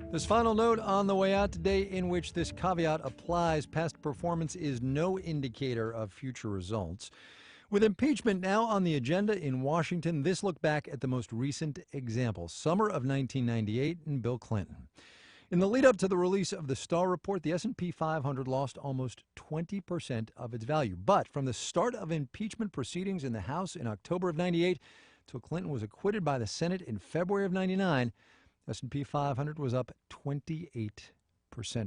This final note on the way out today, in which this caveat applies: past performance is no indicator of future results. With impeachment now on the agenda in Washington, this look back at the most recent example, summer of 1998 and Bill Clinton. In the lead up to the release of the Starr Report, the S&P 500 lost almost 20% of its value. But from the start of impeachment proceedings in the House in October of 98 till Clinton was acquitted by the Senate in February of 99, S&P 500 was up 28%.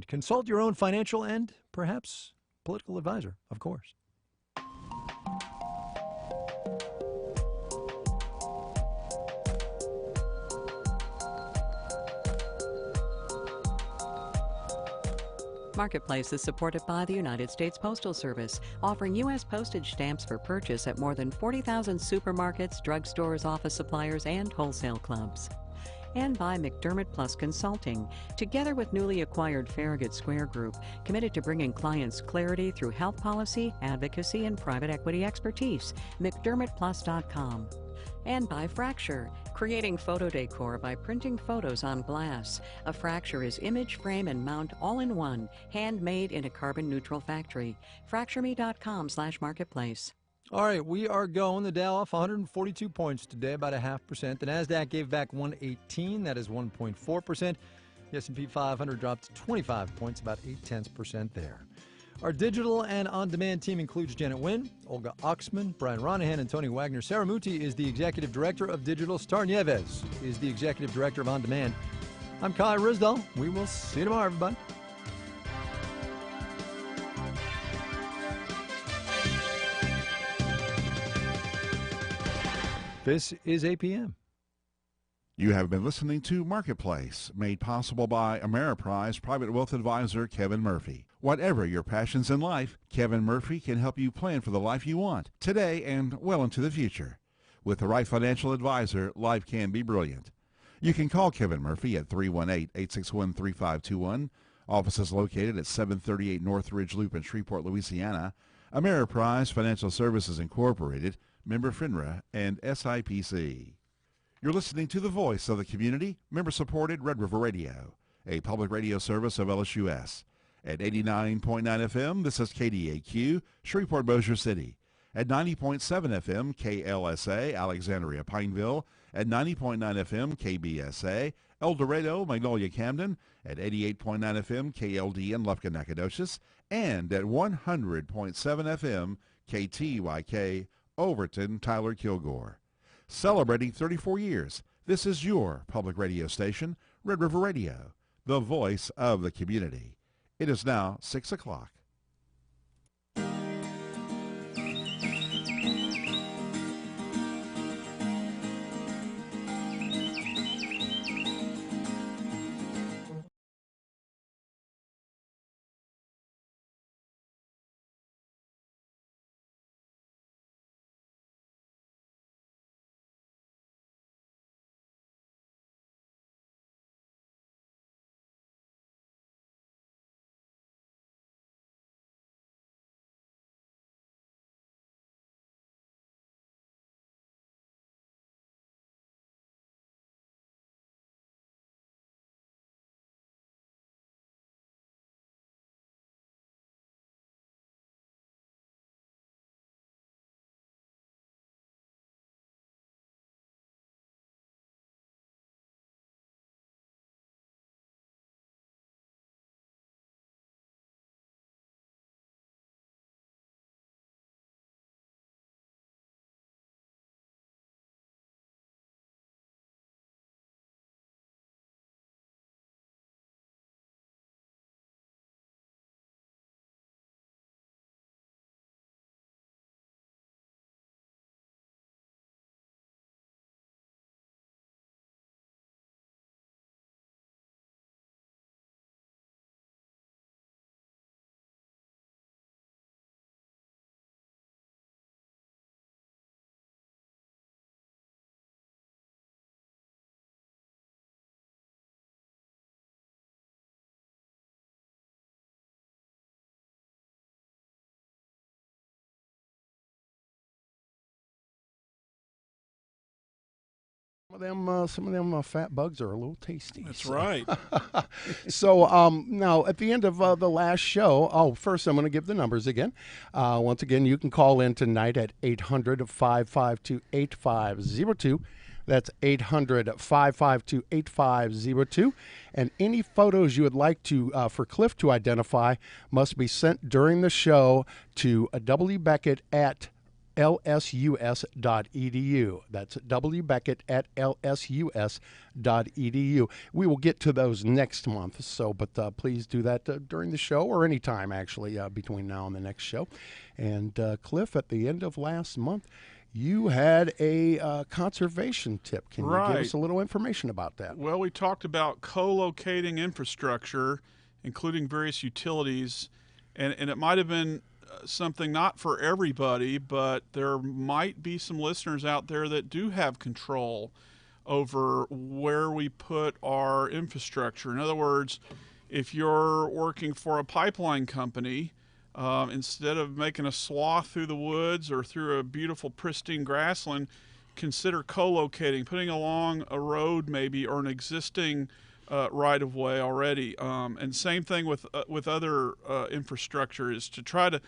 Consult your own financial and, perhaps, political advisor, of course. Marketplace is supported by the United States Postal Service, offering U.S. postage stamps for purchase at more than 40,000 supermarkets, drugstores, office suppliers, and wholesale clubs. And by McDermott Plus Consulting, together with newly acquired Farragut Square Group, committed to bringing clients clarity through health policy, advocacy, and private equity expertise. McDermottPlus.com. And by Fracture, creating photo decor by printing photos on glass. A Fracture is image, frame, and mount all in one, handmade in a carbon-neutral factory. FractureMe.com/marketplace. All right, we are going. The Dow off 142 points today, about 0.5%. The Nasdaq gave back 118, that is 1.4%. The S&P 500 dropped 25 points, about 0.8% there. Our digital and on-demand team includes Janet Wynn, Olga Oxman, Brian Ronahan, and Tony Wagner. Sarah Muti is the executive director of digital. Star Nieves is the executive director of on-demand. I'm Kai Risdall. We will see you tomorrow, everybody. This is APM. You have been listening to Marketplace, made possible by Ameriprise Private Wealth Advisor Kevin Murphy. Whatever your passions in life, Kevin Murphy can help you plan for the life you want, today and well into the future. With the right financial advisor, life can be brilliant. You can call Kevin Murphy at 318-861-3521. Office is located at 738 North Ridge Loop in Shreveport, Louisiana. Ameriprise Financial Services Incorporated, member FINRA and SIPC. You're listening to the voice of the community, member-supported Red River Radio, a public radio service of LSUS. At 89.9 FM, this is KDAQ, Shreveport, Bossier City. At 90.7 FM, KLSA, Alexandria, Pineville. At 90.9 FM, KBSA, El Dorado, Magnolia, Camden. At 88.9 FM, KLD in Lufkin, Nacogdoches. And at 100.7 FM, KTYK, Overton, Tyler, Kilgore. Celebrating 34 years, this is your public radio station, Red River Radio, the voice of the community. It is now 6 o'clock. Some of them fat bugs are a little tasty. That's right. So now at the end of the last show, first I'm going to give the numbers again. Once again, you can call in tonight at 800-552-8502. That's 800-552-8502. And any photos you would like to for Cliff to identify must be sent during the show to wbeckett at lsus.edu. That's wbeckett at lsus.edu. We will get to those next month, but please do that during the show or any time, actually, between now and the next show. And Cliff, at the end of last month, you had a conservation tip. Can you give us a little information about that? Well, we talked about co-locating infrastructure, including various utilities, and it might have been something not for everybody, but there might be some listeners out there that do have control over where we put our infrastructure. In other words, if you're working for a pipeline company, instead of making a swath through the woods or through a beautiful pristine grassland, consider co-locating, putting along a road maybe or an existing right-of-way already. And same thing with other infrastructure, is to try to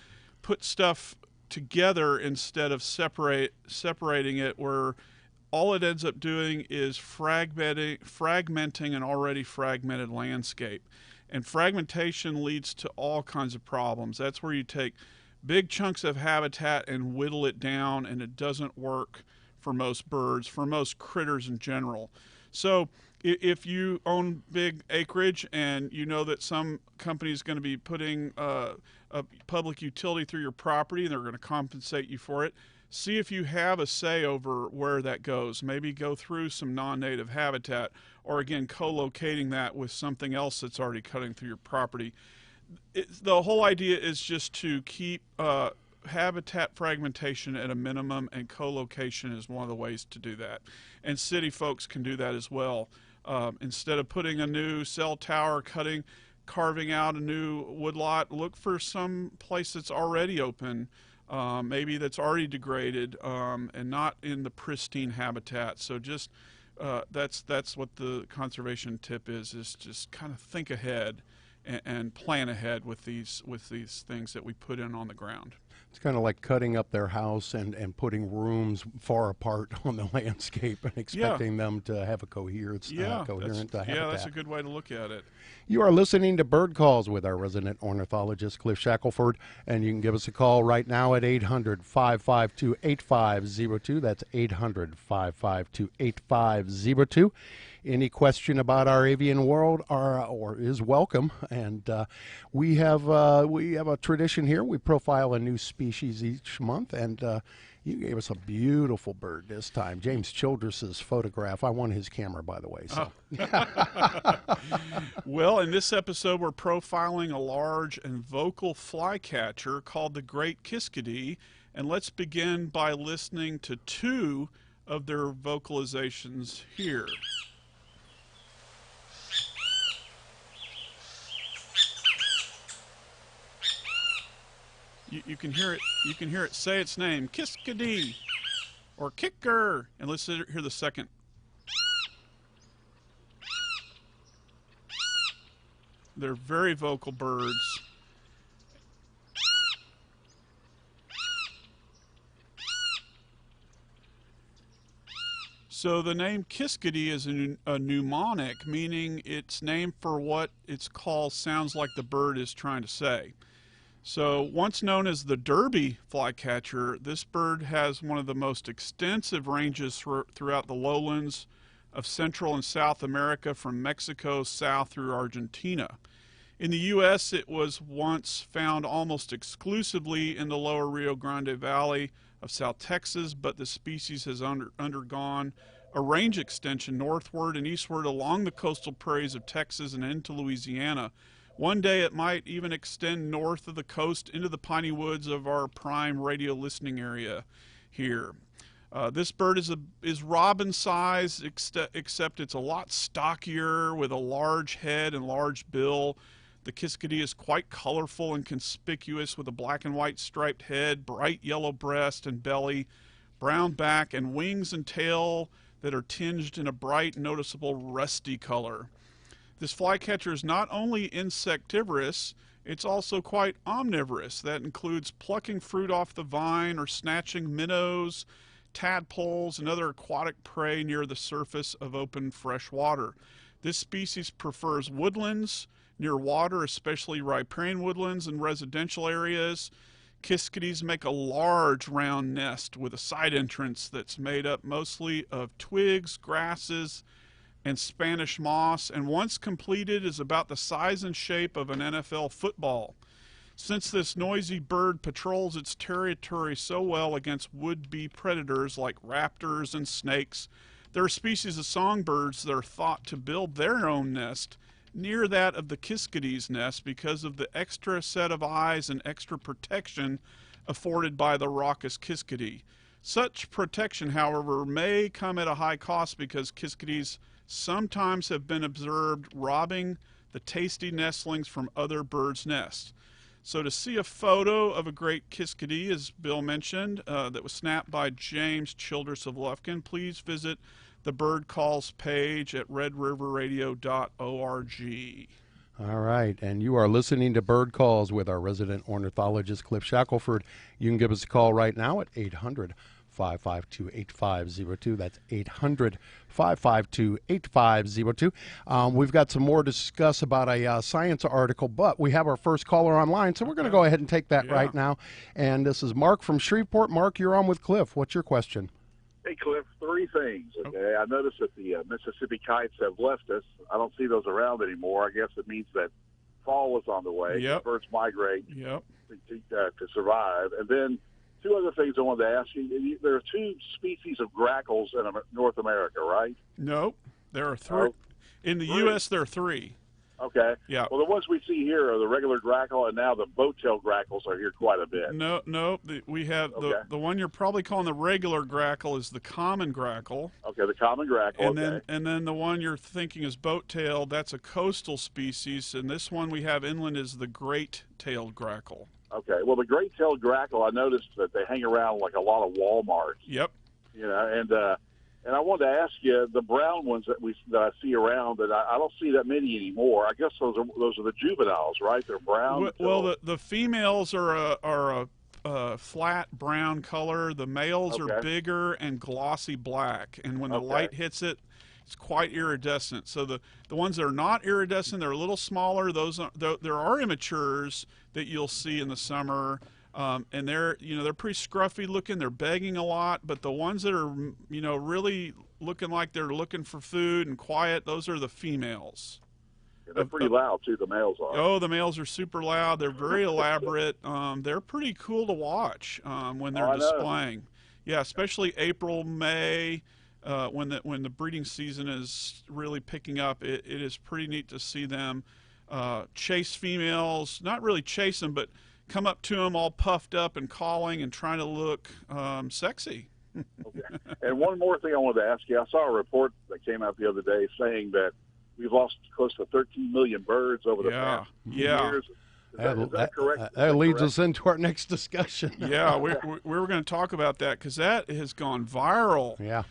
put stuff together instead of separating it, where all it ends up doing is fragmenting an already fragmented landscape. And fragmentation leads to all kinds of problems. That's where you take big chunks of habitat and whittle it down, and it doesn't work for most birds, for most critters in general. So if you own big acreage and you know that some company is going to be putting a public utility through your property and they're going to compensate you for it, see if you have a say over where that goes. Maybe go through some non-native habitat, or again, co-locating that with something else that's already cutting through your property. The whole idea is just to keep habitat fragmentation at a minimum, and co-location is one of the ways to do that. And city folks can do that as well. Instead of putting a new cell tower, carving out a new woodlot, look for some place that's already open, maybe that's already degraded, and not in the pristine habitat. So just that's what the conservation tip is just kind of think ahead and plan ahead with these things that we put in on the ground. It's kind of like cutting up their house and putting rooms far apart on the landscape and expecting them to have a coherent habitat. Yeah, that's a good way to look at it. You are listening to Bird Calls with our resident ornithologist, Cliff Shackelford, and you can give us a call right now at 800-552-8502. That's 800-552-8502. Any question about our avian world or is welcome, and we have a tradition here. We profile a new species each month, and you gave us a beautiful bird this time. James Childress's photograph. I won his camera, by the way. So. Well, in this episode, we're profiling a large and vocal flycatcher called the Great Kiskadee, and let's begin by listening to two of their vocalizations here. You can hear it. You can hear it say its name, Kiskadee, or Kicker. And let's hear the second. They're very vocal birds. So the name Kiskadee is a mnemonic, meaning it's named for what its call sounds like the bird is trying to say. So once known as the Derby flycatcher, this bird has one of the most extensive ranges throughout the lowlands of Central and South America, from Mexico south through Argentina. In the U.S., it was once found almost exclusively in the lower Rio Grande Valley of South Texas, but the species has undergone a range extension northward and eastward along the coastal prairies of Texas and into Louisiana. One day it might even extend north of the coast into the piney woods of our prime radio listening area here. This bird is robin-sized, except it's a lot stockier with a large head and large bill. The Kiskadee is quite colorful and conspicuous with a black and white striped head, bright yellow breast and belly, brown back, and wings and tail that are tinged in a bright, noticeable rusty color. This flycatcher is not only insectivorous, it's also quite omnivorous. That includes plucking fruit off the vine or snatching minnows, tadpoles, and other aquatic prey near the surface of open fresh water. This species prefers woodlands near water, especially riparian woodlands and residential areas. Kiskadees make a large round nest with a side entrance that's made up mostly of twigs, grasses, and Spanish moss, and once completed is about the size and shape of an NFL football. Since this noisy bird patrols its territory so well against would-be predators like raptors and snakes, there are species of songbirds that are thought to build their own nest near that of the Kiskadee's nest because of the extra set of eyes and extra protection afforded by the raucous Kiskadee. Such protection, however, may come at a high cost because Kiskadees sometimes have been observed robbing the tasty nestlings from other birds' nests. So to see a photo of a great Kiskadee, as Bill mentioned, that was snapped by James Childress of Lufkin, please visit the Bird Calls page at redriverradio.org. All right, and you are listening to Bird Calls with our resident ornithologist, Cliff Shackelford. You can give us a call right now at 800-552-8502. That's 800-552-8502. We've got some more to discuss about a science article, but we have our first caller online, so we're going to go ahead and take that right now. And this is Mark from Shreveport. Mark, you're on with Cliff. What's your question? Hey, Cliff, three things, okay? I noticed that the Mississippi kites have left us. I don't see those around anymore. I guess it means that fall is on the way. Yep. Birds migrate Yep. to survive. And then two other things I wanted to ask you. There are two species of grackles in North America, right? Nope. There are three. In the Three. U.S., there are three. Okay. Yeah. Well, the ones we see here are the regular grackle, and now the boat-tailed grackles are here quite a bit. No. We have the one you're probably calling the regular grackle is the common grackle. Okay, the common grackle. And then the one you're thinking is boat-tailed, that's a coastal species, and this one we have inland is the great-tailed grackle. Okay. Well, the great-tailed grackle, I noticed that they hang around like a lot of Walmarts. Yep. You know, and I wanted to ask you, the brown ones that I see around, that I don't see that many anymore. I guess those are the juveniles, right? They're brown. Well, the females are a flat brown color. The males are bigger and glossy black, and when the light hits it, it's quite iridescent. So the ones that are not iridescent, they're a little smaller. There are immatures that you'll see in the summer. And they're pretty scruffy looking. They're begging a lot, but the ones that are really looking like they're looking for food and quiet, those are the females. Yeah, they're pretty loud too. The males are. Oh, the males are super loud. They're very elaborate. They're pretty cool to watch when they're displaying. Yeah, especially April, May, when the breeding season is really picking up. It is pretty neat to see them chase females. Not really chase them, but come up to them all puffed up and calling and trying to look sexy. Okay. And one more thing I wanted to ask you. I saw a report that came out the other day saying that we've lost close to 13 million birds over the past years. Is that correct? That leads us into our next discussion. Yeah, we were going to talk about that because that has gone viral. Yeah.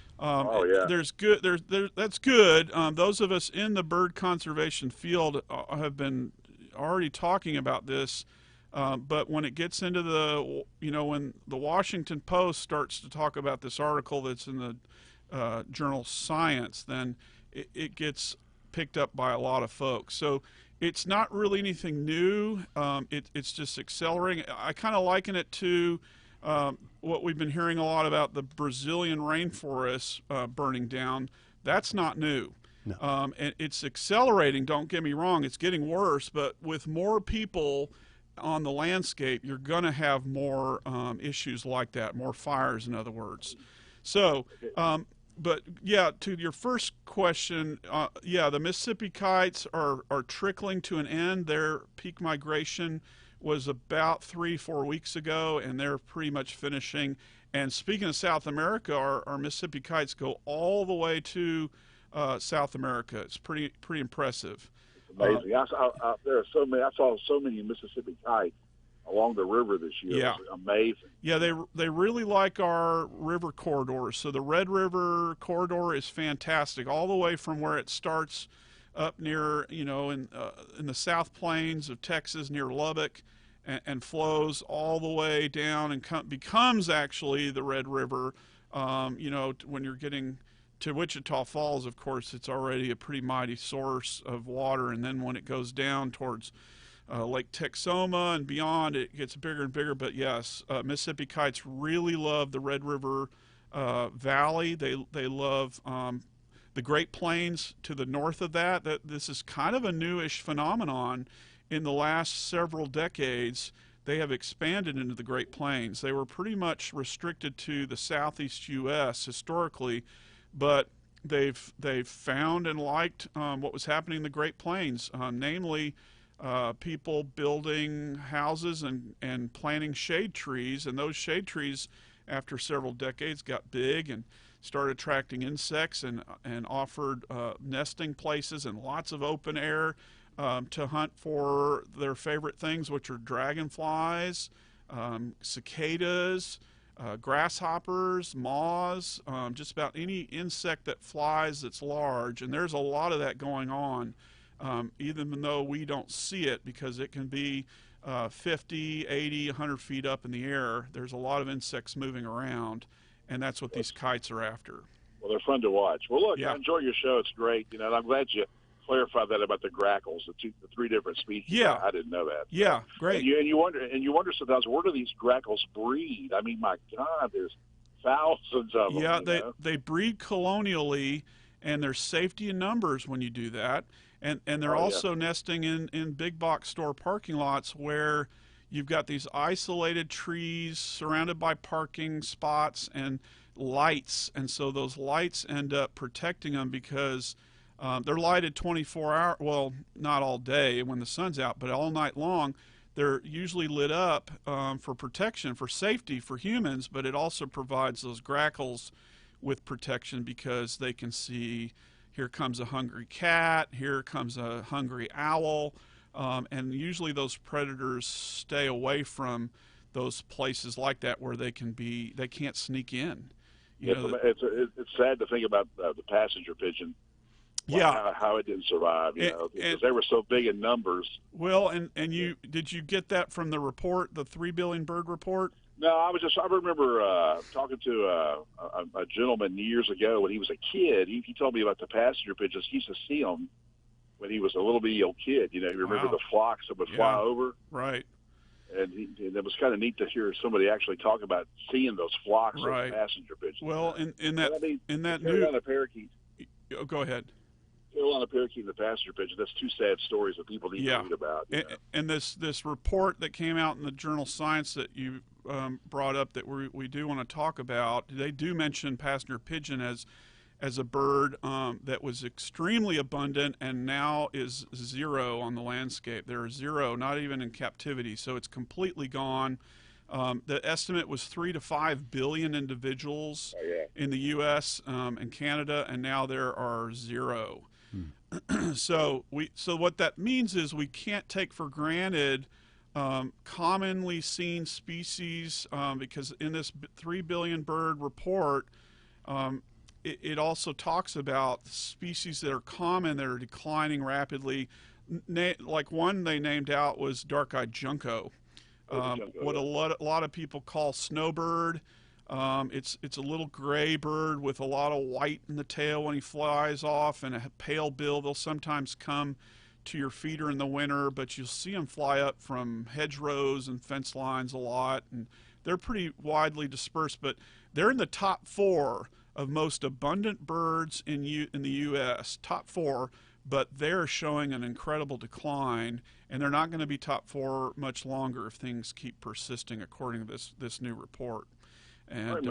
That's good. Those of us in the bird conservation field have been already talking about this. But when it gets into when the Washington Post starts to talk about this article that's in the journal Science, then it gets picked up by a lot of folks. So it's not really anything new. It's just accelerating. I kind of liken it to what we've been hearing a lot about, the Brazilian rainforests burning down. That's not new. No. And it's accelerating, don't get me wrong. It's getting worse, but with more people on the landscape, you're going to have more issues like that, more fires, in other words. So, but yeah, to your first question, the Mississippi kites are trickling to an end. Their peak migration was about 3-4 weeks ago, and they're pretty much finishing. And speaking of South America, our Mississippi kites go all the way to South America. It's pretty impressive. Amazing. There are so many. I saw so many Mississippi kites along the river this year. Yeah. It was amazing. Yeah, they really like our river corridors. So the Red River corridor is fantastic, all the way from where it starts up near, in the South Plains of Texas near Lubbock, and flows all the way down and becomes actually the Red River. When you're getting to Wichita Falls, of course, it's already a pretty mighty source of water, and then when it goes down towards Lake Texoma and beyond, it gets bigger and bigger. But yes, Mississippi kites really love the Red River Valley. They love the Great Plains to the north of that. This is kind of a newish phenomenon. In the last several decades, they have expanded into the Great Plains. They were pretty much restricted to the southeast U.S. historically, but they've found and liked what was happening in the Great Plains, namely people building houses and planting shade trees, and those shade trees, after several decades, got big and started attracting insects and offered nesting places and lots of open air to hunt for their favorite things, which are dragonflies, cicadas, grasshoppers, moths, just about any insect that flies that's large. And there's a lot of that going on, even though we don't see it, because it can be 50, 80, 100 feet up in the air. There's a lot of insects moving around, and that's what these kites are after. Well, they're fun to watch. Well, look, yeah. I enjoy your show. It's great. And I'm glad you clarified that about the grackles, the three different species. Yeah, I didn't know that. Yeah, great. And you wonder sometimes, where do these grackles breed? I mean, my God, there's thousands of them. Yeah, they breed colonially, and there's safety in numbers when you do that. And they're also nesting in big box store parking lots where you've got these isolated trees surrounded by parking spots and lights, and so those lights end up protecting them because they're lighted 24 hours, well, not all day when the sun's out, but all night long. They're usually lit up for protection, for safety for humans, but it also provides those grackles with protection because they can see, here comes a hungry cat, here comes a hungry owl, and usually those predators stay away from those places like that where they can't sneak in. It's sad to think about the passenger pigeon. How it didn't survive, because they were so big in numbers. Well, and did you get that from the report, the 3 billion bird report? No, I remember talking to a gentleman years ago when he was a kid. He told me about the passenger pigeons. He used to see them when he was a little bitty old kid. You remember the flocks that would fly over? Right. And it was kind of neat to hear somebody actually talk about seeing those flocks of passenger pigeons. Well, in that Carolina parakeet. Oh, go ahead. Carolina parakeet and the passenger pigeon. That's two sad stories that people need to read about. And this report that came out in the journal Science that you brought up that we do want to talk about, they do mention passenger pigeon as a bird that was extremely abundant and now is zero on the landscape. There are zero, not even in captivity, so it's completely gone. The estimate was 3 to 5 billion individuals in the U.S. And Canada, and now there are zero. So what that means is we can't take for granted commonly seen species, because in this 3 billion bird report, it also talks about species that are common that are declining rapidly. Like one they named out was dark-eyed junco, what a lot of people call snowbird. It's a little gray bird with a lot of white in the tail when he flies off and a pale bill. They'll sometimes come to your feeder in the winter, but you'll see them fly up from hedgerows and fence lines a lot, and they're pretty widely dispersed, but they're in the top 4 of most abundant birds in the U.S., top 4, but they're showing an incredible decline, and they're not going to be top 4 much longer if things keep persisting, according to this new report. And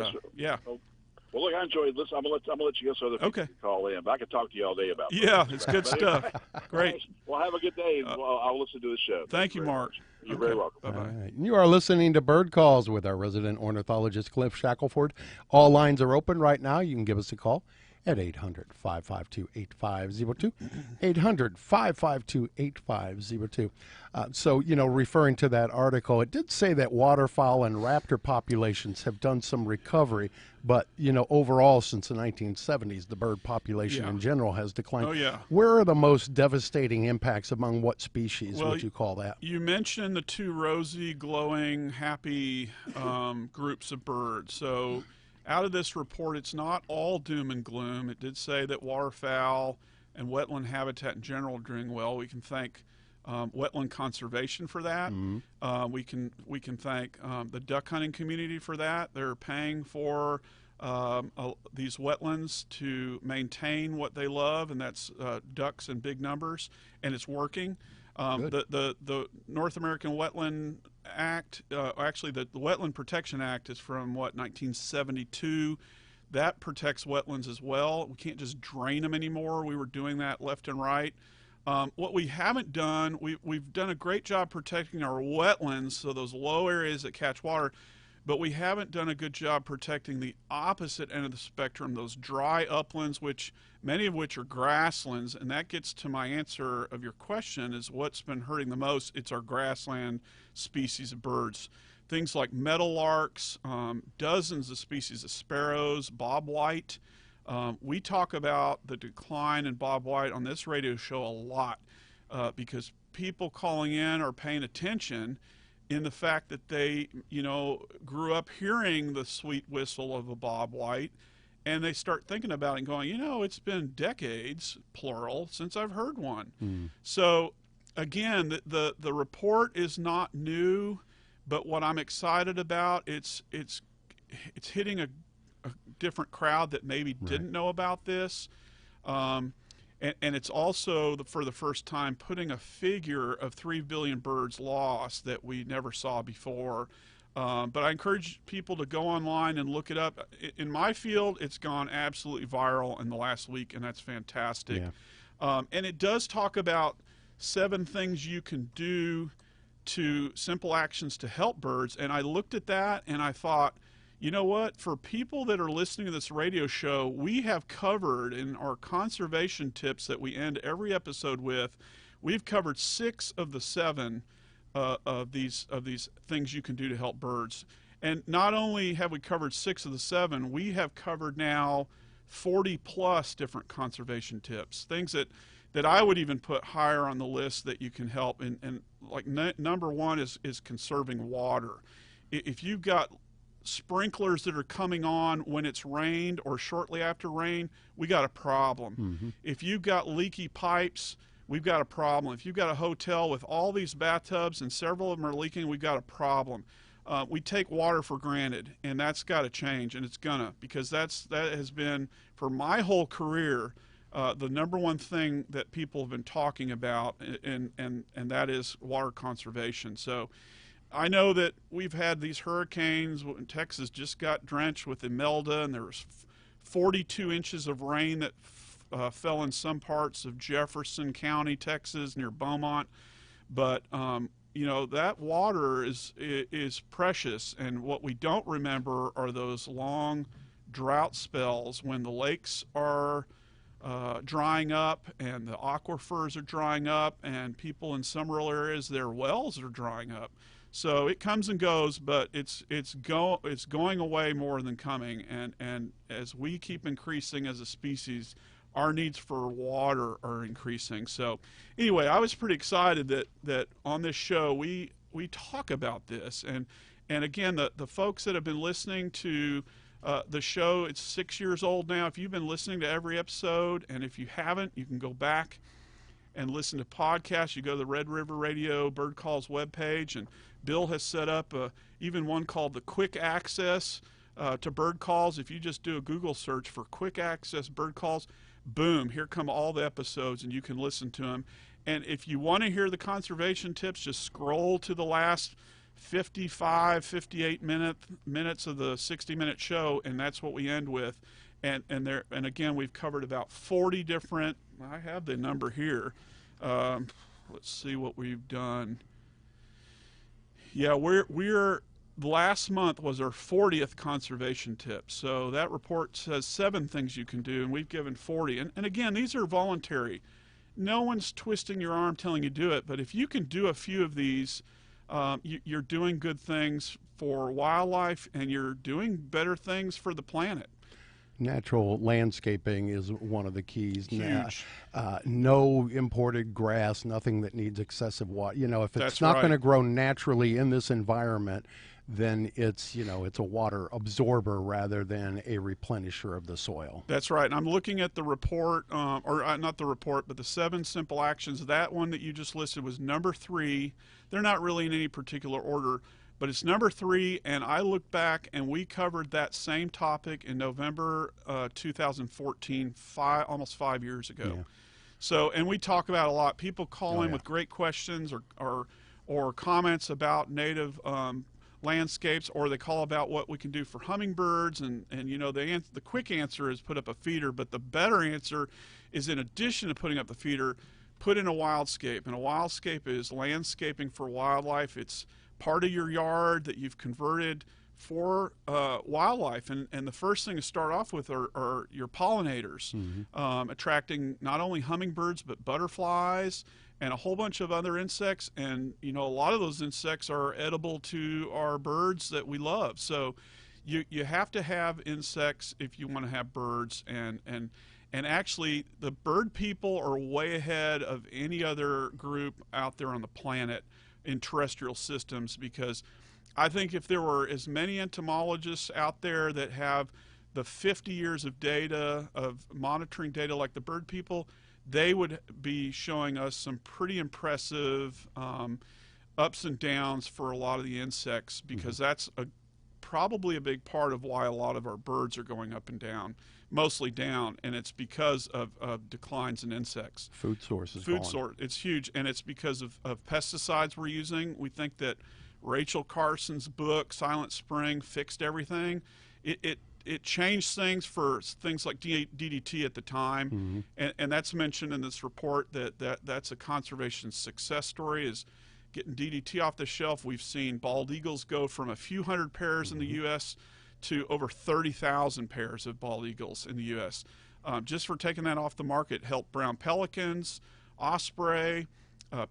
well, look, I enjoyed this. I'm gonna let you go so other people can call in. But I could talk to you all day about. Yeah, it's good stuff. Great. Well, have a good day. I'll listen to the show. Thank you, Mark. You're very welcome. Bye-bye. All right. You are listening to Bird Calls with our resident ornithologist, Cliff Shackelford. All lines are open right now. You can give us a call at 800-552-8502, 800-552-8502. So, referring to that article, it did say that waterfowl and raptor populations have done some recovery, but, overall since the 1970s, the bird population in general has declined. Oh, yeah. Where are the most devastating impacts among what species would you call that? You mentioned the two rosy, glowing, happy groups of birds. So out of this report, it's not all doom and gloom. It did say that waterfowl and wetland habitat in general are doing well. We can thank wetland conservation for that. Mm-hmm. We can thank the duck hunting community for that. They're paying for these wetlands to maintain what they love, and that's ducks in big numbers, and it's working. The North American Wetland Act, actually the Wetland Protection Act is from 1972. That protects wetlands as well. We can't just drain them anymore. We were doing that left and right. What we haven't done, we've done a great job protecting our wetlands, so those low areas that catch water, but we haven't done a good job protecting the opposite end of the spectrum, those dry uplands, many of which are grasslands. And that gets to my answer of your question, is what's been hurting the most. It's our grassland species of birds. Things like meadowlarks, dozens of species of sparrows, bobwhite. We talk about the decline in bobwhite on this radio show a lot because people calling in are paying attention in the fact that they, grew up hearing the sweet whistle of a bobwhite, and they start thinking about it and going, it's been decades, plural, since I've heard one. So again, the report is not new, but what I'm excited about, it's hitting a different crowd that maybe didn't know about this. And it's also, for the first time, putting a figure of 3 billion birds lost that we never saw before. But I encourage people to go online and look it up. In my field, it's gone absolutely viral in the last week, and that's fantastic. Yeah. And it does talk about 7 things you can do simple actions to help birds. And I looked at that and I thought, you know what? For people that are listening to this radio show, we have covered in our conservation tips that we end every episode with, we've covered 6 of the 7 of these things you can do to help birds. And not only have we covered 6 of the 7, we have covered now 40 plus different conservation tips, things that I would even put higher on the list that you can help. And like number 1 is conserving water. If you've got sprinklers that are coming on when it's rained or shortly after rain, we got a problem. Mm-hmm. If you've got leaky pipes, we've got a problem. If you've got a hotel with all these bathtubs and several of them are leaking, we've got a problem. We take water for granted, and that's got to change, and it's gonna, because that has been, for my whole career, the number 1 thing that people have been talking about, and that is water conservation. So I know that we've had these hurricanes. Texas just got drenched with Imelda, and there was 42 inches of rain that fell in some parts of Jefferson County, Texas, near Beaumont. But that water is precious, and what we don't remember are those long drought spells when the lakes are drying up and the aquifers are drying up, and people in some rural areas, their wells are drying up. So it comes and goes, but it's going away more than coming. And as we keep increasing as a species, our needs for water are increasing. So anyway, I was pretty excited that on this show we talk about this. And again, the folks that have been listening to the show, it's 6 years old now. If you've been listening to every episode, and if you haven't, you can go back and listen to podcasts. You go to the Red River Radio Bird Calls webpage, and Bill has set up even one called the Quick Access to Bird Calls. If you just do a Google search for Quick Access Bird Calls, boom, here come all the episodes, and you can listen to them. And if you want to hear the conservation tips, just scroll to the last 58 minutes of the 60-minute show, and that's what we end with. And again, we've covered about 40 different, I have the number here. Let's see what we've done. Yeah, we're last month was our 40th conservation tip. So that report says 7 things you can do, and we've given 40. And again, these are voluntary. No one's twisting your arm telling you to do it, but if you can do a few of these, you're doing good things for wildlife, and you're doing better things for the planet. Natural landscaping is one of the keys. Huge. No imported grass, nothing that needs excessive water. You know, if it's That's not right. going to grow naturally in this environment, then it's, you know, it's a water absorber rather than a replenisher of the soil. That's right. And I'm looking at the report, not the report, but the 7 simple actions. That one that you just listed was number 3. They're not really in any particular order, but it's number 3. And I looked back and we covered that same topic in November 2014, almost 5 years ago. Yeah. So, and we talk about a lot. People call in yeah. with great questions or comments about native landscapes, or they call about what we can do for hummingbirds, and you know, the quick answer is put up a feeder, but the better answer is, in addition to putting up the feeder, put in a wildscape. And a wildscape is landscaping for wildlife. It's part of your yard that you've converted for wildlife, and the first thing to start off with are your pollinators, attracting not only hummingbirds but butterflies and a whole bunch of other insects. And you know, a lot of those insects are edible to our birds that we love. So you have to have insects if you want to have birds, and actually the bird people are way ahead of any other group out there on the planet in terrestrial systems, because I think if there were as many entomologists out there that have the 50 years of data, of monitoring data like the bird people, they would be showing us some pretty impressive ups and downs for a lot of the insects, because that's probably a big part of why a lot of our birds are going up and down, mostly down, and it's because of declines in insects. Food sources. It's huge, and it's because of pesticides we're using. We think that Rachel Carson's book, Silent Spring, fixed everything. It changed things for things like DDT at the time, and that's mentioned in this report, that's a conservation success story, is getting DDT off the shelf. We've seen bald eagles go from a few hundred pairs in the U.S. to over 30,000 pairs of bald eagles in the U.S. Just for taking that off the market. Helped brown pelicans, osprey,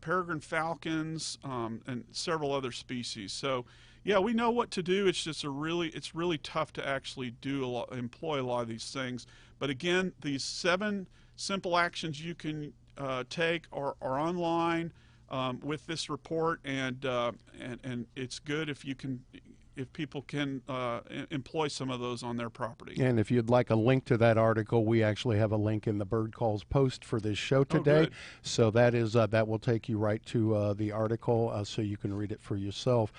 peregrine falcons, and several other species. So yeah, we know what to do. It's just it's really tough to actually employ a lot of these things. But again, these 7 simple actions you can take are online with this report, and it's good if people can employ some of those on their property. And if you'd like a link to that article, we actually have a link in the Bird Calls post for this show today. Good. So that is that will take you right to the article, so you can read it for yourself.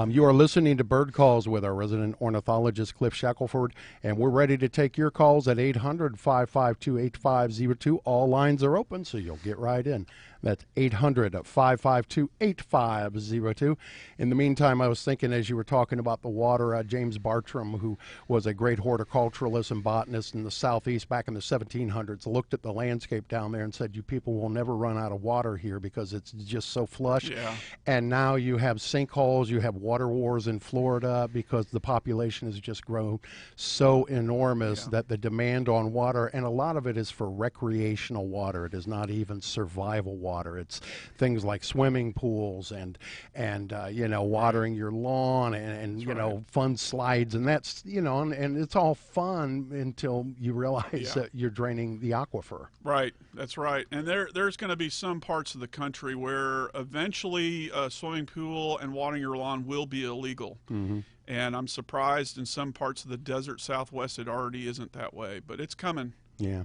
You are listening to Bird Calls with our resident ornithologist, Cliff Shackelford, and we're ready to take your calls at 800-552-8502. All lines are open, so you'll get right in. That's 800-552-8502. In the meantime, I was thinking, as you were talking about the water, James Bartram, who was a great horticulturalist and botanist in the Southeast back in the 1700s, looked at the landscape down there and said, you people will never run out of water here because it's just so flush. Yeah. And now you have sinkholes, you have water wars in Florida because the population has just grown so enormous that the demand on water, and a lot of it is for recreational water. It is not even survival water. It's things like swimming pools and you know, watering your lawn and you know, fun slides, and that's, you know, and it's all fun until you realize that you're draining the aquifer. Right, that's right. And there's going to be some parts of the country where eventually a swimming pool and watering your lawn will be illegal. And I'm surprised in some parts of the desert Southwest it already isn't that way, but it's coming. Yeah.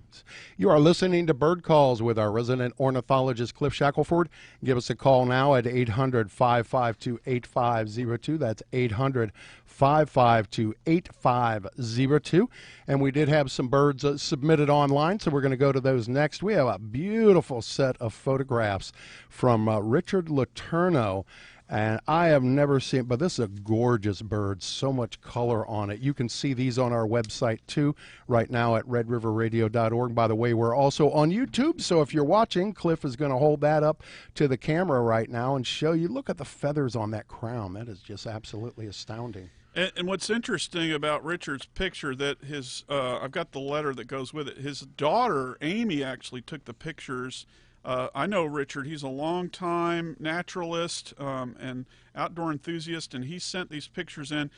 You are listening to Bird Calls with our resident ornithologist, Cliff Shackelford. Give us a call now at 800-552-8502. That's 800-552-8502. And we did have some birds submitted online, so we're going to go to those next. We have a beautiful set of photographs from Richard Letourneau And I have never seen, but this is a gorgeous bird, so much color on it. You can see these on our website too, right now at redriverradio.org. By the way, we're also on YouTube, so if you're watching, Cliff is going to hold that up to the camera right now and show you. Look at the feathers on that crown. That is just absolutely astounding. And what's interesting about Richard's picture, that his I've got the letter that goes with it. His daughter, Amy, actually took the pictures. I know Richard. He's a longtime naturalist and outdoor enthusiast, and he sent these pictures in.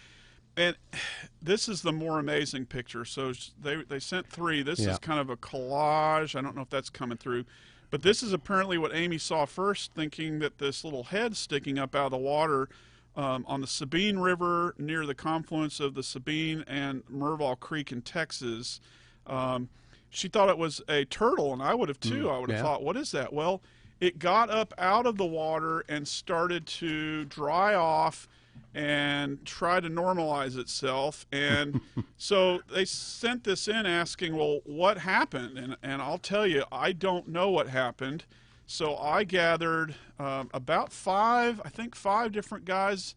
And this is the more amazing picture. So they sent 3. This is kind of a collage. I don't know if that's coming through. But this is apparently what Amy saw first, thinking that this little head sticking up out of the water on the Sabine River near the confluence of the Sabine and Merval Creek in Texas. She thought it was a turtle, and I would have too. I would have thought, what is that? Well, it got up out of the water and started to dry off and try to normalize itself. And so they sent this in asking, well, what happened? And I'll tell you, I don't know what happened. So I gathered about 5 different guys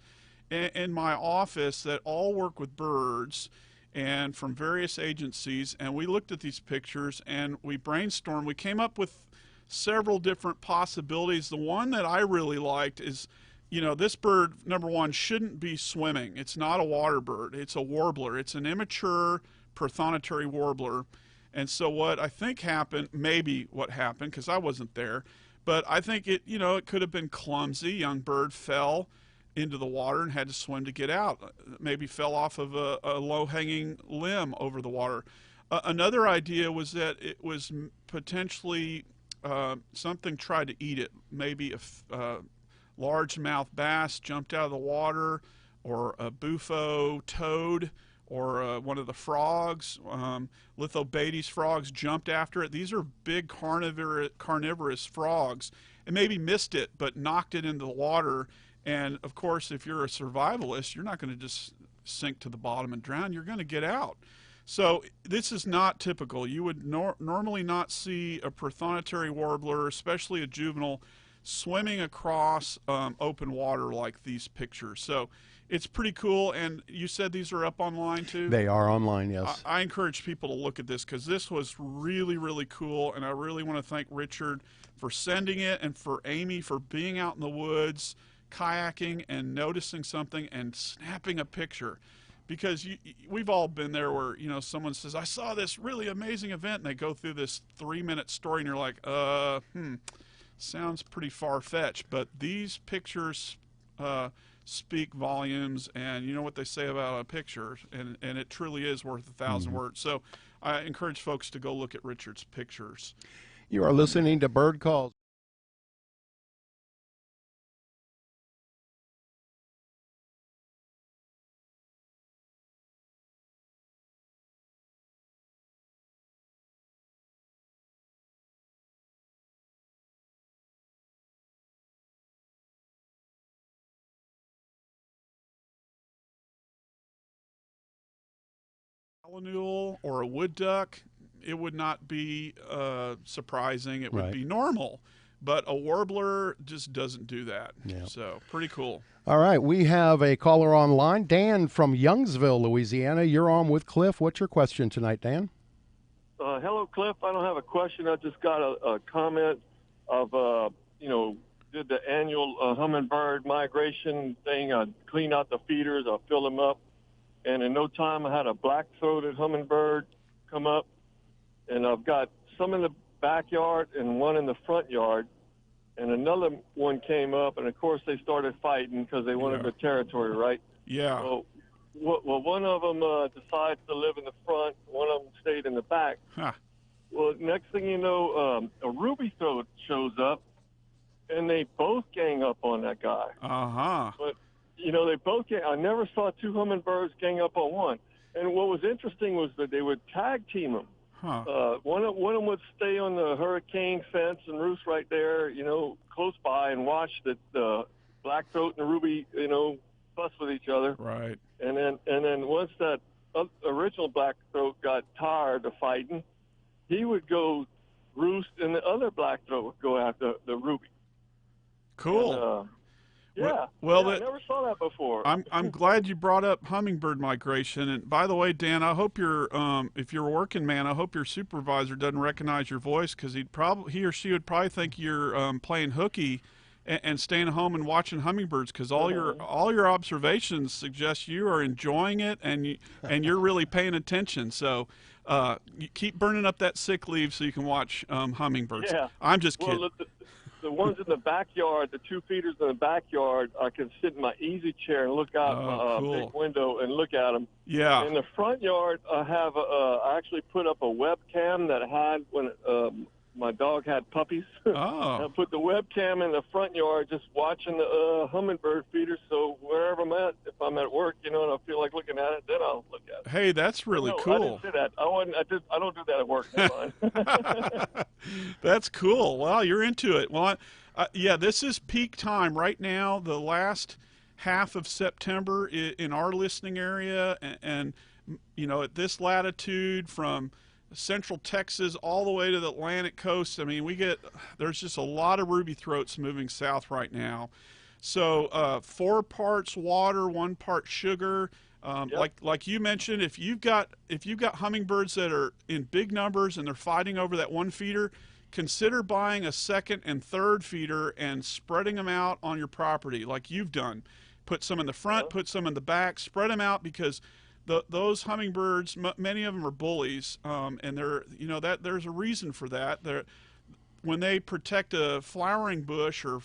in my office that all work with birds and from various agencies, and we looked at these pictures and we brainstormed. We came up with several different possibilities. The one that I really liked is, this bird, number one, shouldn't be swimming. It's not a water bird. It's a warbler. It's an immature prothonotary warbler. And so what I think happened, maybe what happened, because I wasn't there, but I think it could have been clumsy. Young bird fell into the water and had to swim to get out. Maybe fell off of a low-hanging limb over the water. Another idea was that it was potentially something tried to eat it. Maybe a largemouth bass jumped out of the water, or a bufo toad, or one of the frogs, Lithobates frogs, jumped after it. These are big carnivorous frogs, and maybe missed it but knocked it into the water. And of course, if you're a survivalist, you're not going to just sink to the bottom and drown. You're going to get out. So this is not typical. You would normally not see a prothonotary warbler, especially a juvenile, swimming across open water like these pictures. So it's pretty cool. And you said these are up online too? They are online, yes. I encourage people to look at this, because this was really, really cool. And I really want to thank Richard for sending it, and for Amy for being out in the woods, kayaking and noticing something and snapping a picture. Because we've all been there where, someone says, I saw this really amazing event, and they go through this 3-minute story, and you're like, sounds pretty far-fetched. But these pictures speak volumes, and you know what they say about a picture, and it truly is worth 1,000 words. So I encourage folks to go look at Richard's pictures. You are listening to Bird Calls. Gallinule or a wood duck, it would not be surprising. It would be normal. But a warbler just doesn't do that. Yeah. So pretty cool. All right, we have a caller online. Dan from Youngsville, Louisiana. You're on with Cliff. What's your question tonight, Dan? Hello, Cliff. I don't have a question. I just got a comment of, did the annual hummingbird migration thing. I cleaned out the feeders. I filled them up. And in no time, I had a black-throated hummingbird come up. And I've got some in the backyard and one in the front yard. And another one came up, and, of course, they started fighting because they wanted the territory, right? Yeah. So, well, one of them decided to live in the front. One of them stayed in the back. Huh. Well, next thing you know, a ruby throat shows up, and they both gang up on that guy. Uh-huh. But, they both I never saw 2 hummingbirds gang up on one. And what was interesting was that they would tag team them. Huh. One of them would stay on the hurricane fence and roost right there, close by, and watch the blackthroat and the ruby, fuss with each other. Right. And then once that original blackthroat got tired of fighting, he would go roost, and the other blackthroat would go after the ruby. Cool. And, yeah. Well, I never saw that before. I'm glad you brought up hummingbird migration. And by the way, Dan, I hope if you're working, man, I hope your supervisor doesn't recognize your voice, because he or she would probably think you're playing hooky and staying home and watching hummingbirds, because all your observations suggest you are enjoying it and you're really paying attention. So you keep burning up that sick leave so you can watch hummingbirds. Yeah. I'm just kidding. Well, the ones in the backyard, the 2 feeders in the backyard, I can sit in my easy chair and look out my cool. big window and look at them. Yeah. In the front yard, I actually put up a webcam that had when my dog had puppies. Oh. I put the webcam in the front yard, just watching the hummingbird feeders. So wherever I'm at, if I'm at work, and I feel like looking at it, then I'll look at it. Hey, that's really cool. I didn't say that. I don't do that at work. Never mind. That's cool. Well, you're into it. Well, yeah, this is peak time right now. The last half of September in our listening area, and at this latitude from central Texas all the way to the Atlantic coast. I mean, there's just a lot of ruby throats moving south right now. So 4 parts water, 1 part sugar. Yep. Like you mentioned, if you've got hummingbirds that are in big numbers and they're fighting over that 1 feeder, consider buying a 2nd and 3rd feeder and spreading them out on your property like you've done. Put some in the front, put some in the back, spread them out, because those hummingbirds, many of them are bullies, and there's a reason for that. When they protect a flowering bush or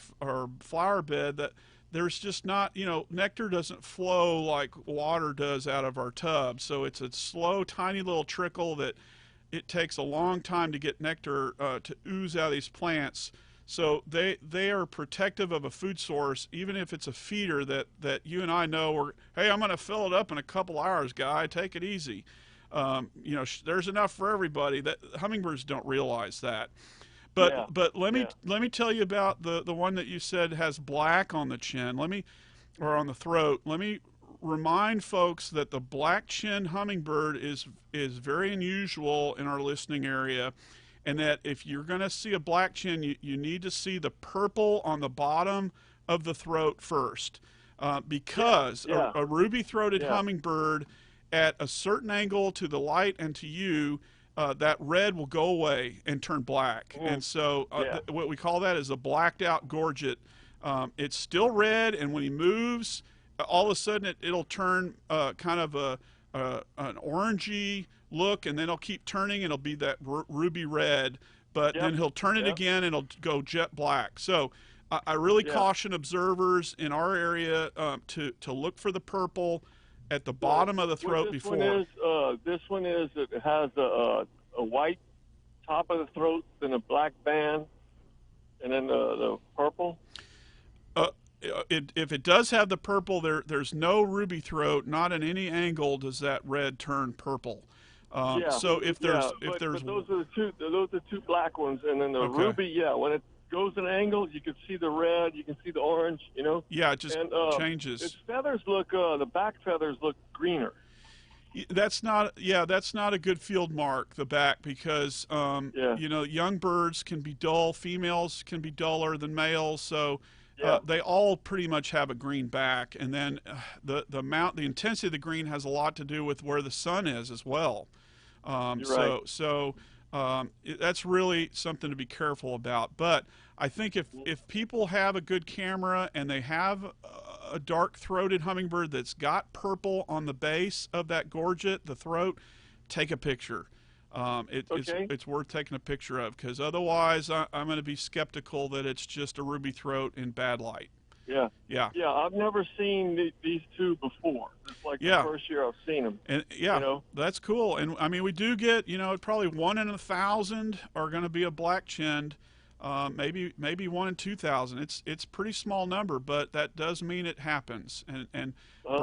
flower bed, that there's just not, nectar doesn't flow like water does out of our tub. So it's a slow, tiny little trickle that it takes a long time to get nectar to ooze out of these plants. So they are protective of a food source, even if it's a feeder that you and I know, hey, I'm going to fill it up in a couple hours, guy. Take it easy. There's enough for everybody. That hummingbirds don't realize that. But let me tell you about the one that you said has black on the chin. Or on the throat. Let me remind folks that the black-chinned hummingbird is very unusual in our listening area. And that if you're going to see a black chin, you need to see the purple on the bottom of the throat first, because a ruby-throated hummingbird at a certain angle to the light and to you, that red will go away and turn black. And so what we call that is a blacked-out gorget. It's still red, and when he moves, all of a sudden it'll turn kind of an orangey look, and then it'll keep turning, and it'll be that ruby red, but then he'll turn it again and it'll go jet black. So I really caution observers in our area to look for the purple at the bottom of the throat before. This one is it has a white top of the throat, then a black band, and then the purple. If it does have the purple, there's no ruby throat. Not in any angle does that red turn purple. So if there's those are the two black ones, and then the ruby, when it goes at an angle, you can see the red, you can see the orange, Yeah, it just changes. Its feathers look, the back feathers look greener. That's not a good field mark, the back, because young birds can be dull, females can be duller than males, so they all pretty much have a green back, and then the intensity of the green has a lot to do with where the sun is as well. So that's really something to be careful about. But I think if people have a good camera and they have a dark-throated hummingbird that's got purple on the base of that gorget, the throat, take a picture. It's worth taking a picture of, because otherwise I'm going to be skeptical that it's just a ruby throat in bad light. Yeah. I've never seen these two before. It's like the first year I've seen them. And that's cool. And I mean, we do get, probably 1 in 1,000 are going to be a black-chinned. Maybe 1 in 2,000. It's pretty small number, but that does mean it happens. And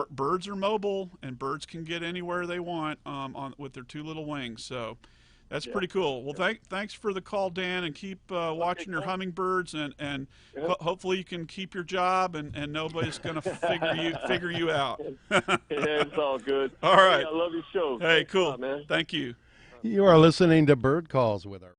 birds are mobile, and birds can get anywhere they want with their 2 little wings. So that's pretty cool. Well, thanks for the call, Dan, and keep watching your hummingbirds, and hopefully you can keep your job, and nobody's going to figure you out. It's all good. All right. Hey, I love your show. Hey, Thanks cool. a lot, man. Thank you. You are listening to Bird Calls with our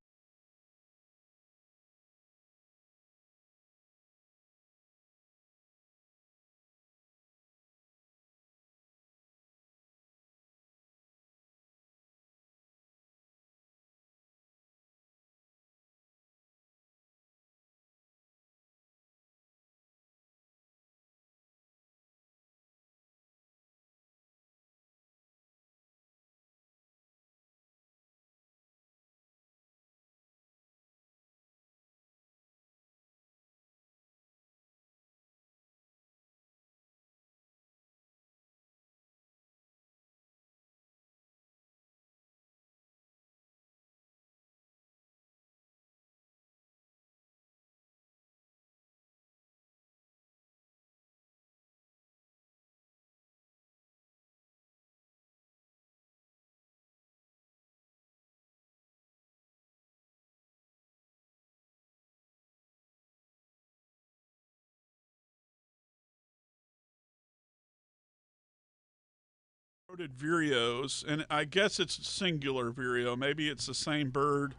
Vireos, and I guess it's singular vireo. Maybe it's the same bird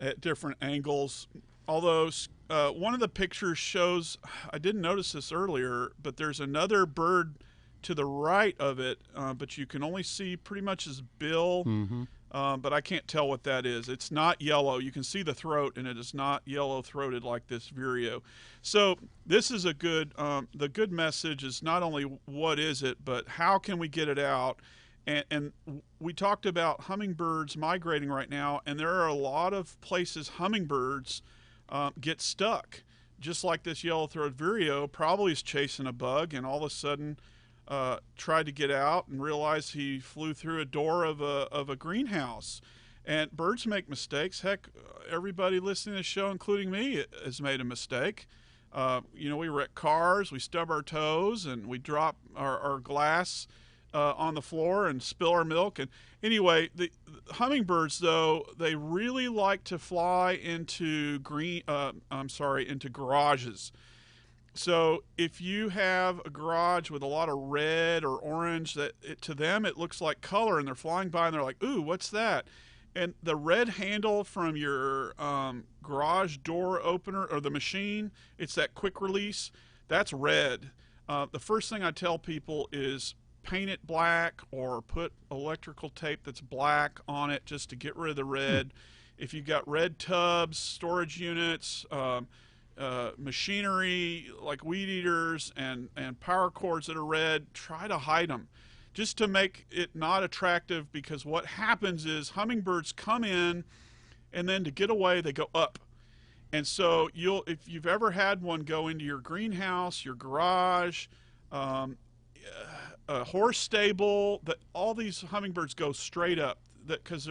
at different angles. Although one of the pictures shows, I didn't notice this earlier, but there's another bird to the right of it, but you can only see pretty much his bill. But I can't tell what that is. It's not yellow. You can see the throat, and it is not yellow-throated like this vireo. So this is a good. The good message is not only what is it, but how can we get it out? And we talked about hummingbirds migrating right now, and there are a lot of places hummingbirds get stuck, just like this yellow-throated vireo probably is chasing a bug, and all of a sudden tried to get out and realized he flew through a door of a greenhouse. And birds make mistakes. Heck, everybody listening to the show, including me, has made a mistake. We wreck cars, we stub our toes, and we drop our glass on the floor and spill our milk. And anyway, the hummingbirds, though, they really like to fly into into garages. So if you have a garage with a lot of red or orange, to them it looks like color, and they're flying by and they're like, "Ooh, what's that?" And the red handle from your garage door opener or the machine, it's that quick release. That's red. The first thing I tell people is paint it black or put electrical tape that's black on it just to get rid of the red. If you've got red tubs, storage units, machinery like weed eaters and power cords that are red, try to hide them just to make it not attractive, because what happens is hummingbirds come in and then to get away they go up. And so if you've ever had one go into your greenhouse, your garage, a horse stable, that all these hummingbirds go straight up because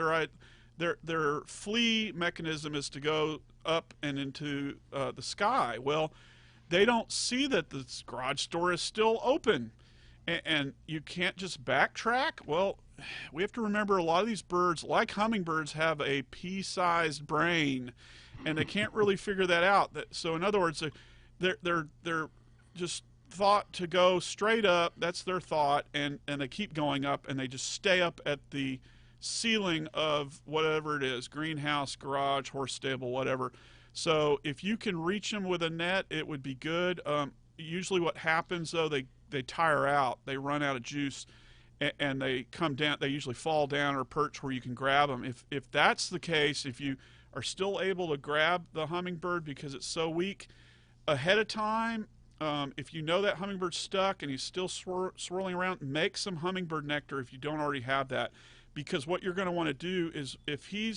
their flee mechanism is to go up and into the sky. Well, they don't see that the garage door is still open, and you can't just backtrack. Well, we have to remember a lot of these birds, like hummingbirds, have a pea-sized brain, and they can't really figure that out. So in other words, they're just thought to go straight up. That's their thought, and they keep going up, and they just stay up at the ceiling of whatever it is, greenhouse, garage, horse stable, whatever. So if you can reach them with a net, it would be good. Usually what happens, though, they tire out, they run out of juice, and they come down. They usually fall down or perch where you can grab them. If that's the case, if you are still able to grab the hummingbird because it's so weak ahead of time, if you know that hummingird's stuck and he's still swirling around, make some hummingbird nectar if you don't already have that. Because what you're going to want to do is, if he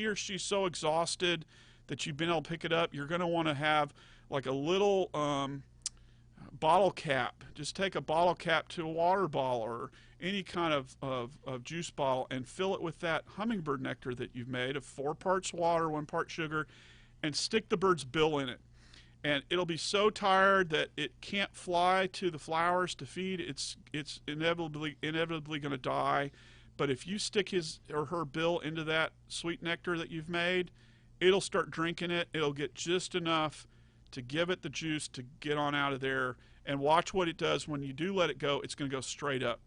or she's so exhausted that you've been able to pick it up, you're going to want to have like a little bottle cap. Just take a bottle cap to a water bottle or any kind of juice bottle and fill it with that hummingbird nectar that you've made of 4 parts water, 1 part sugar, and stick the bird's bill in it. And it'll be so tired that it can't fly to the flowers to feed. It's inevitably going to die. But if you stick his or her bill into that sweet nectar that you've made, it'll start drinking it. It'll get just enough to give it the juice to get on out of there. And watch what it does when you do let it go. It's going to go straight up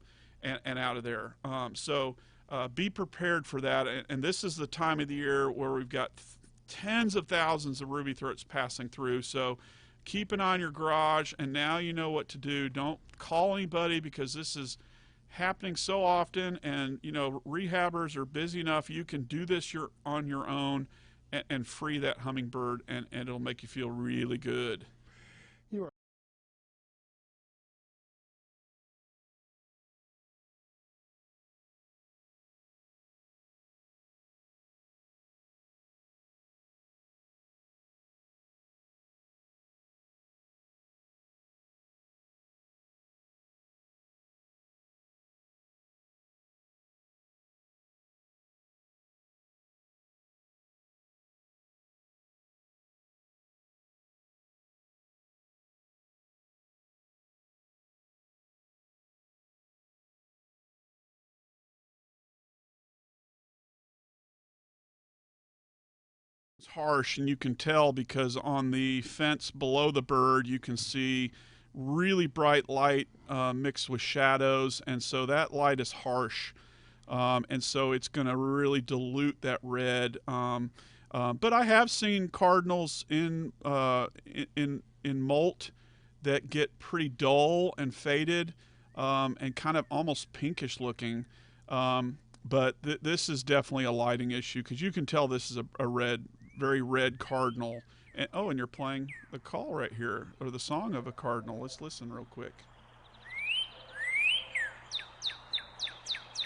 and out of there. So be prepared for that. And this is the time of the year where we've got tens of thousands of ruby throats passing through. So keep an eye on your garage, and now you know what to do. Don't call anybody, because this is happening so often, and rehabbers are busy enough. You can do this on your own and free that hummingbird, and it'll make you feel really good. It's harsh, and you can tell because on the fence below the bird you can see really bright light mixed with shadows, and so that light is harsh, and so it's going to really dilute that red. But I have seen cardinals in molt that get pretty dull and faded, and kind of almost pinkish looking. But this is definitely a lighting issue, because you can tell this is a red, very red cardinal. And, and you're playing the call right here, or the song of a cardinal. Let's listen real quick.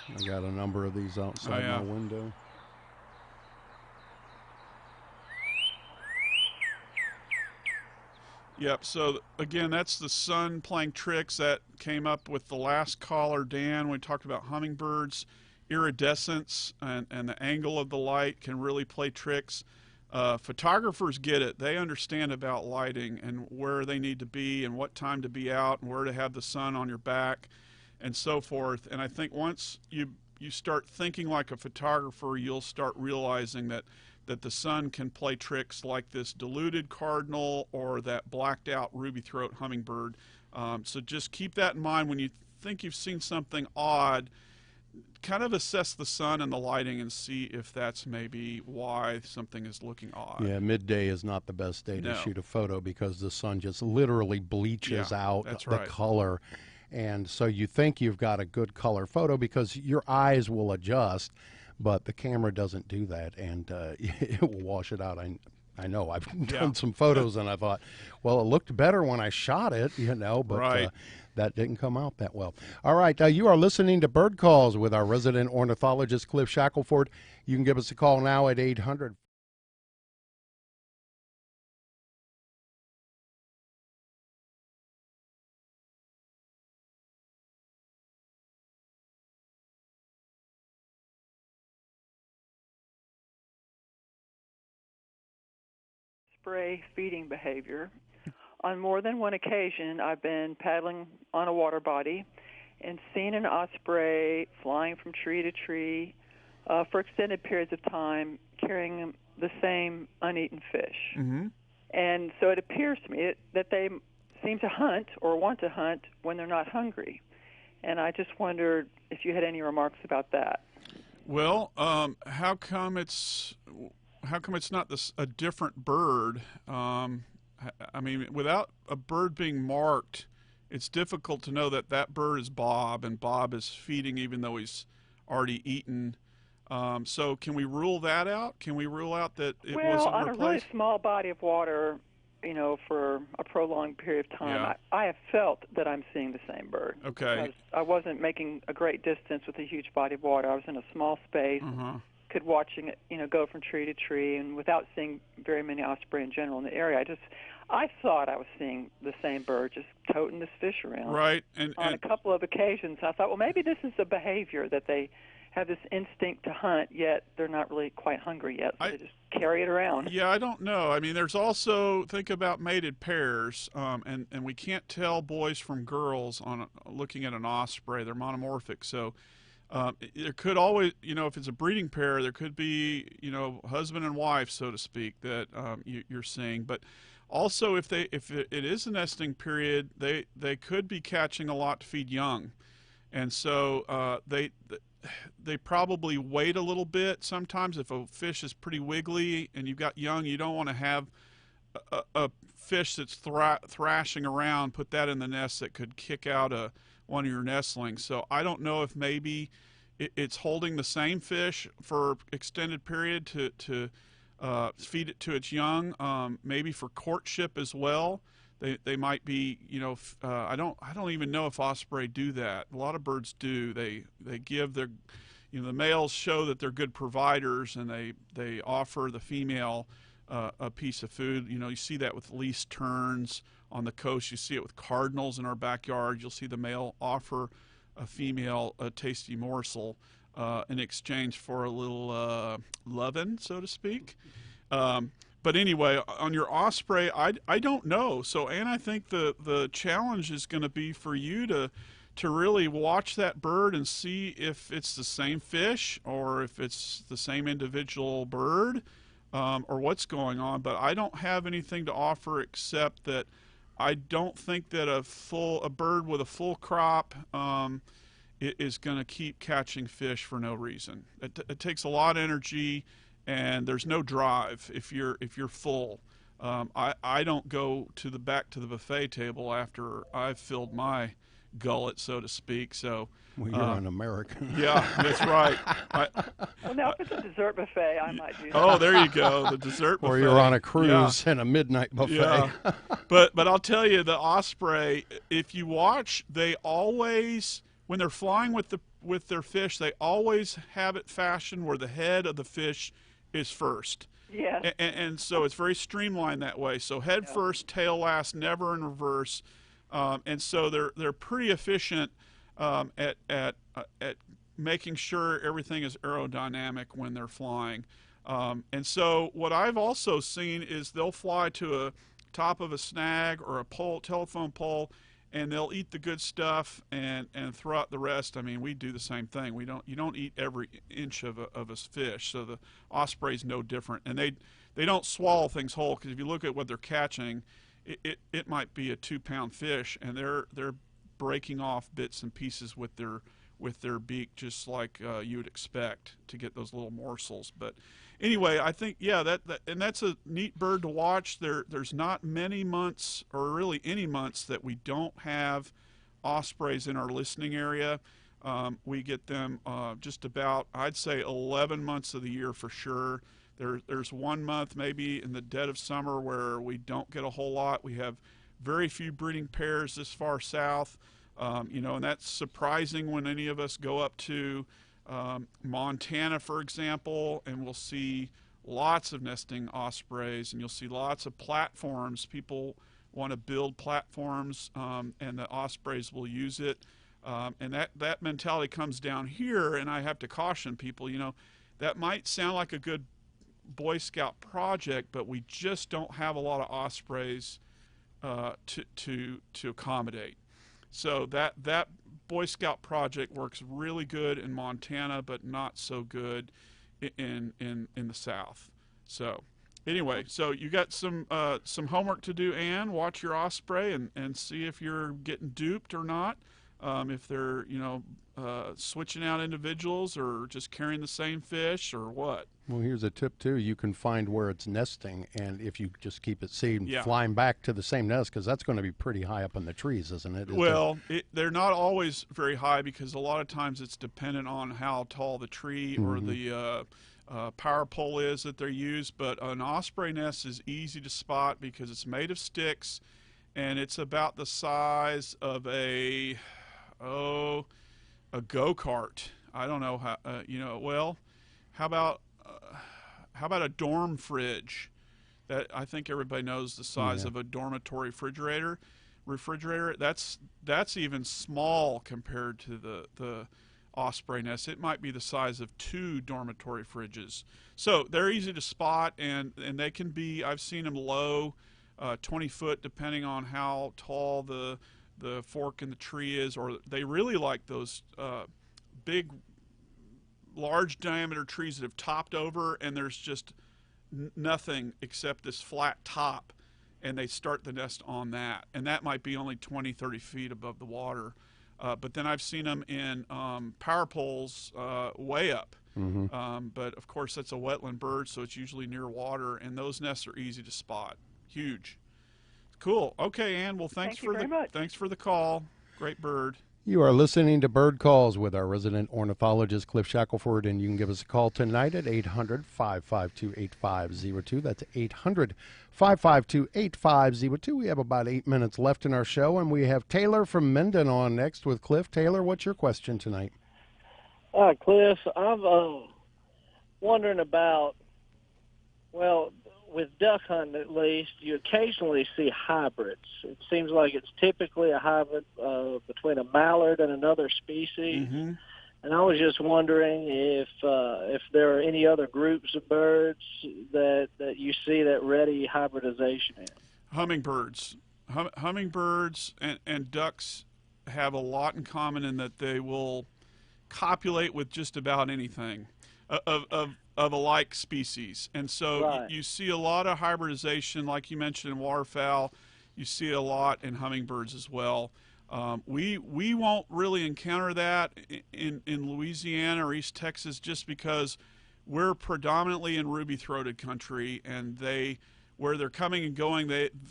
I got a number of these outside my window. Yep, so again, that's the sun playing tricks. That came up with the last caller, Dan. We talked about hummingbirds. Iridescence and the angle of the light can really play tricks. Photographers get it. They understand about lighting and where they need to be and what time to be out and where to have the sun on your back and so forth. And I think once you start thinking like a photographer, you'll start realizing that the sun can play tricks like this diluted cardinal or that blacked out ruby throat hummingbird. So just keep that in mind when you think you've seen something odd. Kind of assess the sun and the lighting and see if that's maybe why something is looking odd. Yeah, midday is not the best day to shoot a photo, because the sun just literally bleaches out the color. And so you think you've got a good color photo because your eyes will adjust, but the camera doesn't do that, and it will wash it out. I know. I've done some photos, and I thought, well, it looked better when I shot it, but that didn't come out that well. All right, you are listening to Bird Calls with our resident ornithologist, Cliff Shackelford. You can give us a call now at 800. Osprey feeding behavior. On more than one occasion, I've been paddling on a water body and seen an osprey flying from tree to tree for extended periods of time, carrying the same uneaten fish. Mm-hmm. And so it appears to me that they seem to hunt or want to hunt when they're not hungry. And I just wondered if you had any remarks about that. Well, how come it's not a different bird? I mean, without a bird being marked, it's difficult to know that bird is Bob, and Bob is feeding even though he's already eaten. So can we rule that out? Can we rule out that it wasn't replaced? Well, on a really small body of water, for a prolonged period of time, I have felt that I'm seeing the same bird. Okay. Because I wasn't making a great distance with a huge body of water. I was in a small space. Uh-huh. Could watching it, go from tree to tree, and without seeing very many osprey in general in the area, I thought I was seeing the same bird just toting this fish around. Right, and on a couple of occasions, I thought, well, maybe this is a behavior that they have this instinct to hunt, yet they're not really quite hungry yet, so they just carry it around. Yeah, I don't know. I mean, there's also, think about mated pairs, and we can't tell boys from girls on looking at an osprey. They're monomorphic, so. There could always, if it's a breeding pair, there could be, husband and wife, so to speak, that you're seeing. But also, if it is a nesting period, they could be catching a lot to feed young, and so they probably wait a little bit. Sometimes, if a fish is pretty wiggly and you've got young, you don't want to have a fish that's thrashing around. Put that in the nest that could kick out one of your nestlings. So I don't know if maybe it's holding the same fish for extended period to feed it to its young. Maybe for courtship as well. They might be, I don't even know if osprey do that. A lot of birds do. They give their, the males show that they're good providers, and they offer the female a piece of food. You see that with least terns on the coast. You see it with cardinals in our backyard. You'll see the male offer a female a tasty morsel in exchange for a little lovin', so to speak. But anyway, on your osprey, I don't know. So, Ann, I think the challenge is going to be for you to really watch that bird and see if it's the same fish or if it's the same individual bird, or what's going on. But I don't have anything to offer except that I don't think that a bird with a full crop is going to keep catching fish for no reason. It takes a lot of energy, and there's no drive if you're full. I don't go back to the buffet table after I've filled my gullet, so to speak. So well, you're an American. Yeah, that's right. Well, now if it's a dessert buffet, I might do that. Oh, there you go, the dessert buffet. Or you're on a cruise and a midnight buffet. Yeah. But I'll tell you, the osprey, if you watch, they always, when they're flying with their fish, they always have it fashioned where the head of the fish is first. Yeah. And so it's very streamlined that way. So head first, tail last, never in reverse. And so they're pretty efficient at making sure everything is aerodynamic when they're flying. And so what I've also seen is they'll fly to a top of a snag or a pole, telephone pole, and they'll eat the good stuff and throw out the rest. I mean, we do the same thing. You don't eat every inch of a fish. So the osprey's no different, and they don't swallow things whole, because if you look at what they're catching, it might be a 2-pound fish, and they're breaking off bits and pieces with their beak, just like you would expect to get those little morsels. But anyway, I think and that's a neat bird to watch. There's not many months, or really any months, that we don't have ospreys in our listening area. We get them just about, I'd say, 11 months of the year for sure. There's 1 month maybe in the dead of summer where we don't get a whole lot. We have very few breeding pairs this far south, and that's surprising when any of us go up to Montana, for example, and we'll see lots of nesting ospreys, and you'll see lots of platforms. People want to build platforms, and the ospreys will use it. And that mentality comes down here, and I have to caution people, that might sound like a good Boy Scout project, but we just don't have a lot of ospreys to accommodate. So that Boy Scout project works really good in Montana, but not so good in the South. So anyway, so you got some homework to do, Ann. Watch your osprey and see if you're getting duped or not. If they're switching out individuals or just carrying the same fish or what. Well, here's a tip too. You can find where it's nesting, and if you just keep it seen, flying back to the same nest, because that's going to be pretty high up in the trees, isn't it? They're not always very high, because a lot of times it's dependent on how tall the tree or the power pole is that they're used. But an osprey nest is easy to spot because it's made of sticks, and it's about the size of a go-kart. I don't know how, how about a dorm fridge? That, I think everybody knows the size of a dormitory refrigerator. That's even small compared to the osprey nest. It might be the size of 2 dormitory fridges. So they're easy to spot, and they can be, I've seen them low, 20 foot, depending on how tall the fork in the tree is, or they really like those big, large diameter trees that have topped over and there's just nothing except this flat top, and they start the nest on that, and that might be only 20-30 feet above the water. But then I've seen them in power poles way up. But of course that's a wetland bird, so it's usually near water, and those nests are easy to spot. Huge. Cool. Okay, Ann. Well, thanks for the call. Great bird. You are listening to Bird Calls with our resident ornithologist, Cliff Shackelford, and you can give us a call tonight at 800-552-8502. That's 800-552-8502. We have about 8 minutes left in our show, and we have Taylor from Mendon on next with Cliff. Taylor, what's your question tonight? Cliff, I'm wondering about, with duck hunting at least, you occasionally see hybrids. It seems like it's typically a hybrid between a mallard and another species. And I was just wondering if there are any other groups of birds that you see that ready hybridization in. Hummingbirds. Hummingbirds and ducks have a lot in common in that they will copulate with just about anything of a like species. And so you see a lot of hybridization, like you mentioned, in waterfowl. You see a lot in hummingbirds as well. We won't really encounter that in Louisiana or East Texas just because we're predominantly in ruby-throated country, and where they're coming and going,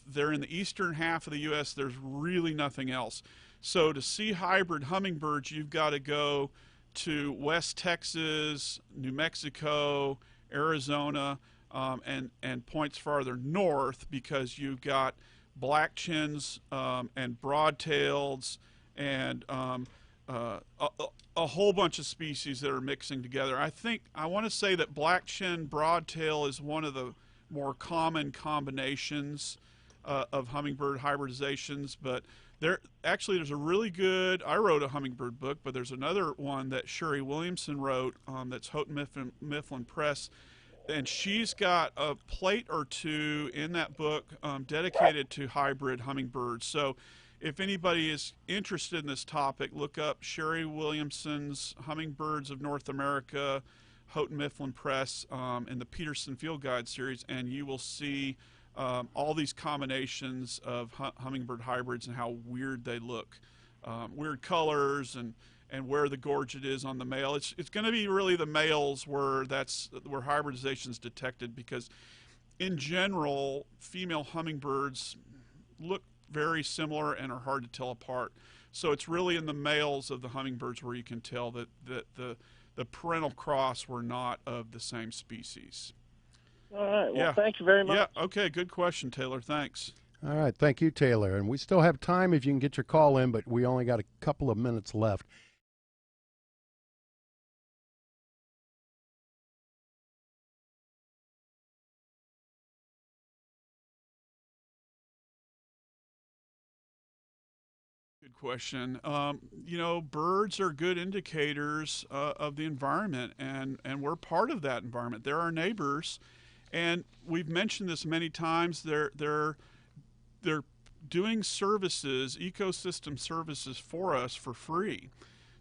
they're in the eastern half of the U.S. There's really nothing else. So to see hybrid hummingbirds, you've got to go to West Texas, New Mexico, Arizona, and points farther north, because you've got black chins and broadtails and a whole bunch of species that are mixing together. I want to say that black chin broadtail is one of the more common combinations of hummingbird hybridizations, but there's a really good, I wrote a hummingbird book, but there's another one that Sherry Williamson wrote that's Houghton Mifflin Press, and she's got a plate or two in that book dedicated to hybrid hummingbirds. So if anybody is interested in this topic, look up Sherry Williamson's Hummingbirds of North America, Houghton Mifflin Press, in the Peterson Field Guide series, and you will see all these combinations of hummingbird hybrids and how weird they look. Weird colors and where the gorget is on the male. It's going to be really the males where hybridization is detected, because in general, female hummingbirds look very similar and are hard to tell apart. So it's really in the males of the hummingbirds where you can tell that the parental cross were not of the same species. All right. Well, thank you very much. Yeah. Okay. Good question, Taylor. Thanks. All right. Thank you, Taylor. And we still have time if you can get your call in, but we only got a couple of minutes left. Good question. Birds are good indicators of the environment, and we're part of that environment. They're our neighbors, and we've mentioned this many times. They're doing services, ecosystem services for us for free.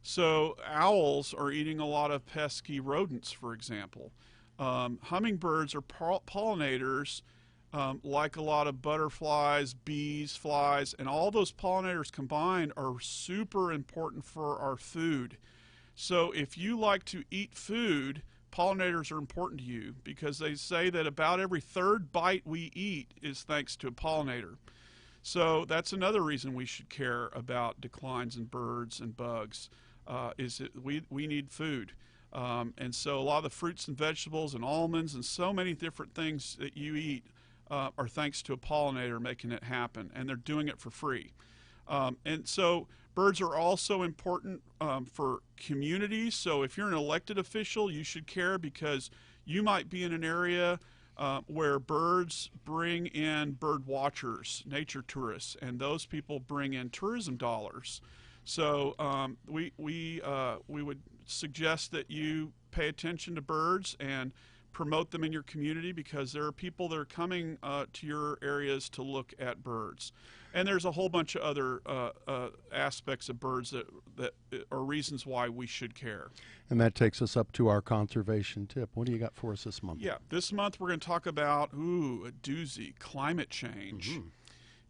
So owls are eating a lot of pesky rodents, for example. Hummingbirds are pollinators. Like a lot of butterflies, bees, flies, and all those pollinators combined are super important for our food. So if you like to eat food, pollinators are important to you, because they say that about every third bite we eat is thanks to a pollinator. So that's another reason we should care about declines in birds and bugs, is that we need food. And so a lot of the fruits and vegetables and almonds and so many different things that you eat are thanks to a pollinator making it happen, and they're doing it for free. And so birds are also important for communities. So if you're an elected official, you should care, because you might be in an area where birds bring in bird watchers, nature tourists, and those people bring in tourism dollars. So we would suggest that you pay attention to birds and promote them in your community, because there are people that are coming to your areas to look at birds. And there's a whole bunch of other aspects of birds that are reasons why we should care. And that takes us up to our conservation tip. What do you got for us this month? Yeah, this month we're going to talk about, a doozy, climate change. Mm-hmm.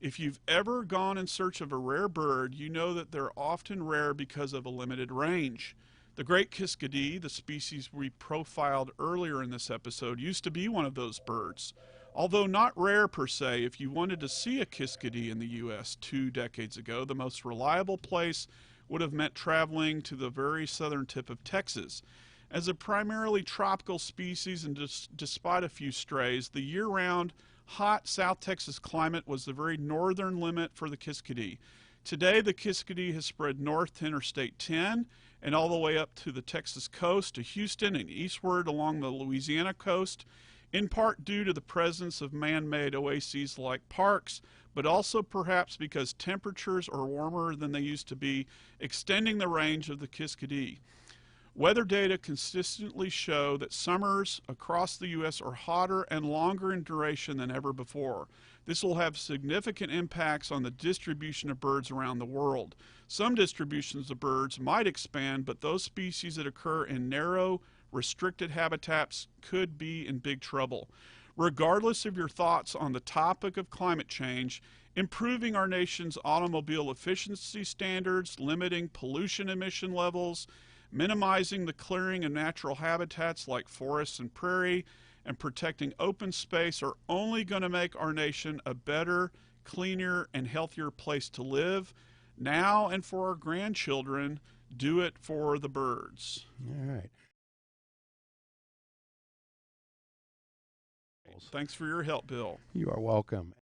If you've ever gone in search of a rare bird, you know that they're often rare because of a limited range. The great kiskadee, the species we profiled earlier in this episode, used to be one of those birds. Although not rare per se, if you wanted to see a kiskadee in the U.S. 2 decades ago, the most reliable place would have meant traveling to the very southern tip of Texas. As a primarily tropical species, and despite a few strays, the year-round hot South Texas climate was the very northern limit for the kiskadee. Today, the kiskadee has spread north to Interstate 10 and all the way up to the Texas coast, to Houston, and eastward along the Louisiana coast, in part due to the presence of man-made oases like parks, but also perhaps because temperatures are warmer than they used to be, extending the range of the kiskadee. Weather data consistently show that summers across the U.S. are hotter and longer in duration than ever before. This will have significant impacts on the distribution of birds around the world. Some distributions of birds might expand, but those species that occur in narrow, restricted habitats could be in big trouble. Regardless of your thoughts on the topic of climate change, improving our nation's automobile efficiency standards, limiting pollution emission levels, minimizing the clearing of natural habitats like forests and prairie, and protecting open space are only going to make our nation a better, cleaner, and healthier place to live now and for our grandchildren. Do it for the birds. All right. Thanks for your help, Bill. You are welcome.